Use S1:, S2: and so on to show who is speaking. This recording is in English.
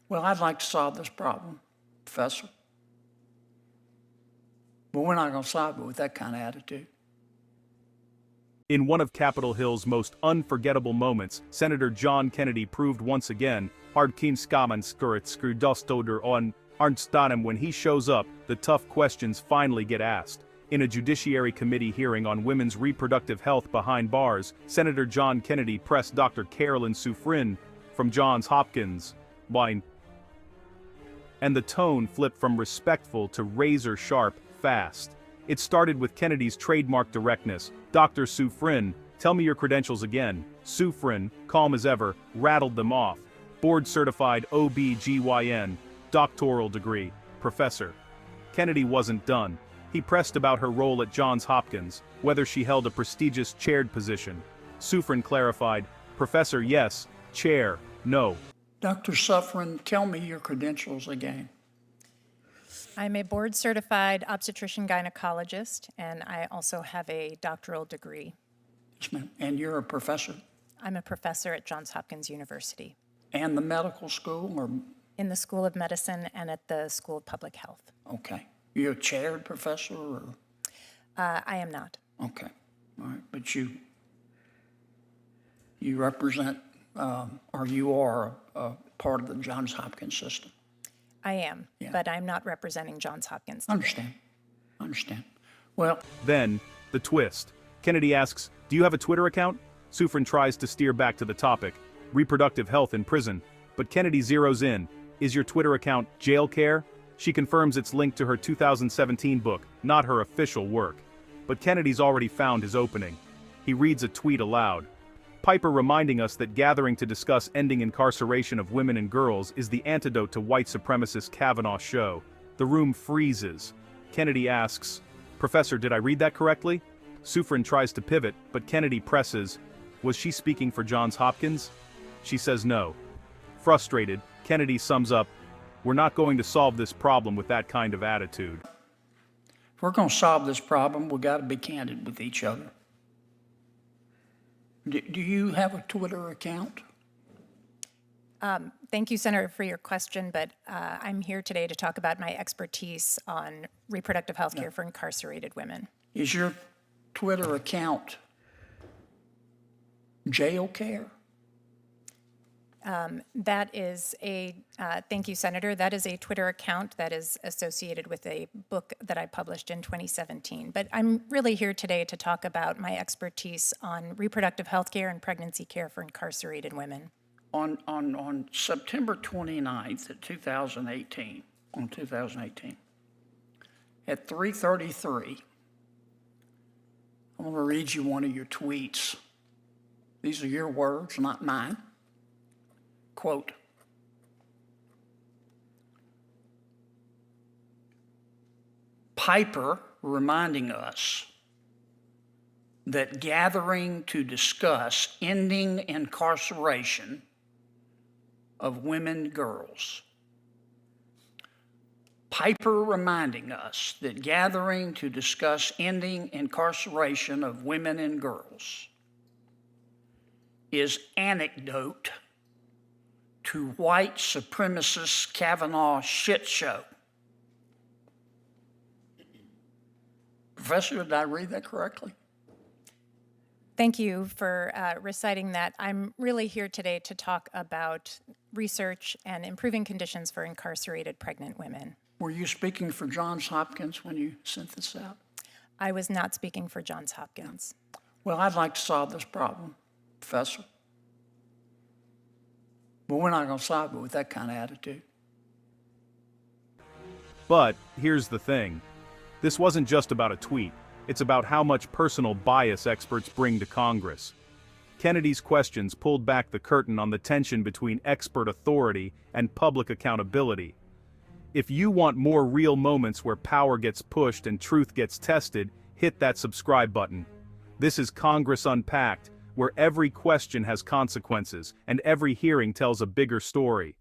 S1: Well, I'd like to solve this problem, Professor. But we're not going to solve it with that kind of attitude.
S2: In one of Capitol Hill's most unforgettable moments, Senator John Kennedy proved once again, Hopkins skrudostoder on Arnstanem when he shows up, the tough questions finally get asked. In a Judiciary Committee hearing on women's reproductive health behind bars, Senator John Kennedy pressed Dr. Carolyn Sufrin from Johns Hopkins line. And the tone flipped from respectful to razor-sharp fast. It started with Kennedy's trademark directness. Dr. Sufrin, tell me your credentials again. Sufrin, calm as ever, rattled them off. Board-certified OB-GYN, doctoral degree, professor. Kennedy wasn't done. He pressed about her role at Johns Hopkins, whether she held a prestigious chaired position. Sufrin clarified, Professor yes, chair, no.
S1: Dr. Sufrin, tell me your credentials again.
S3: I'm a board-certified obstetrician-gynecologist, and I also have a doctoral degree.
S1: Yes, ma'am. And you're a professor?
S3: I'm a professor at Johns Hopkins University.
S1: And the medical school, or?
S3: In the School of Medicine and at the School of Public Health.
S1: Okay. You're a chaired professor, or?
S3: I am not.
S1: Okay. All right. But you represent, or you are a part of the Johns Hopkins system?
S3: I am,
S1: Yeah.
S3: but I'm not representing Johns Hopkins today.
S1: Understand. Well,
S2: Then, the twist. Kennedy asks, do you have a Twitter account? Sufrin tries to steer back to the topic, reproductive health in prison. But Kennedy zeroes in, is your Twitter account jail care? She confirms it's linked to her 2017 book, not her official work. But Kennedy's already found his opening. He reads a tweet aloud. Piper reminding us that gathering to discuss ending incarceration of women and girls is the antidote to white supremacist Kavanaugh show. The room freezes. Kennedy asks, Professor, did I read that correctly? Sufrin tries to pivot, but Kennedy presses, was she speaking for Johns Hopkins? She says no. Frustrated, Kennedy sums up, we're not going to solve this problem with that kind of attitude.
S1: if we're going to solve this problem, we've got to be candid with each other. Do you have a Twitter account?
S3: Thank you, Senator, for your question, but I'm here today to talk about my expertise on reproductive health care for incarcerated women.
S1: Is your Twitter account jail care?
S3: That is thank you, Senator, that is a Twitter account that is associated with a book that I published in 2017. But I'm really here today to talk about my expertise on reproductive health care and pregnancy care for incarcerated women.
S1: On September 29th of 2018, at 3:33, I'm going to read you one of your tweets. These are your words, not mine. Quote, Piper reminding us that gathering to discuss ending incarceration of women, girls. Piper reminding us that gathering to discuss ending incarceration of women and girls is anecdote to white supremacist Kavanaugh shit show. Professor, did I read that correctly?
S3: Thank you for reciting that. I'm really here today to talk about research and improving conditions for incarcerated pregnant women.
S1: Were you speaking for Johns Hopkins when you sent this out?
S3: I was not speaking for Johns Hopkins.
S1: Well, I'd like to solve this problem, Professor. But we're not going to solve it with that kind of attitude.
S2: But here's the thing. This wasn't just about a tweet. It's about how much personal bias experts bring to Congress. Kennedy's questions pulled back the curtain on the tension between expert authority and public accountability. If you want more real moments where power gets pushed and truth gets tested, hit that subscribe button. This is Congress Unpacked, where every question has consequences and every hearing tells a bigger story.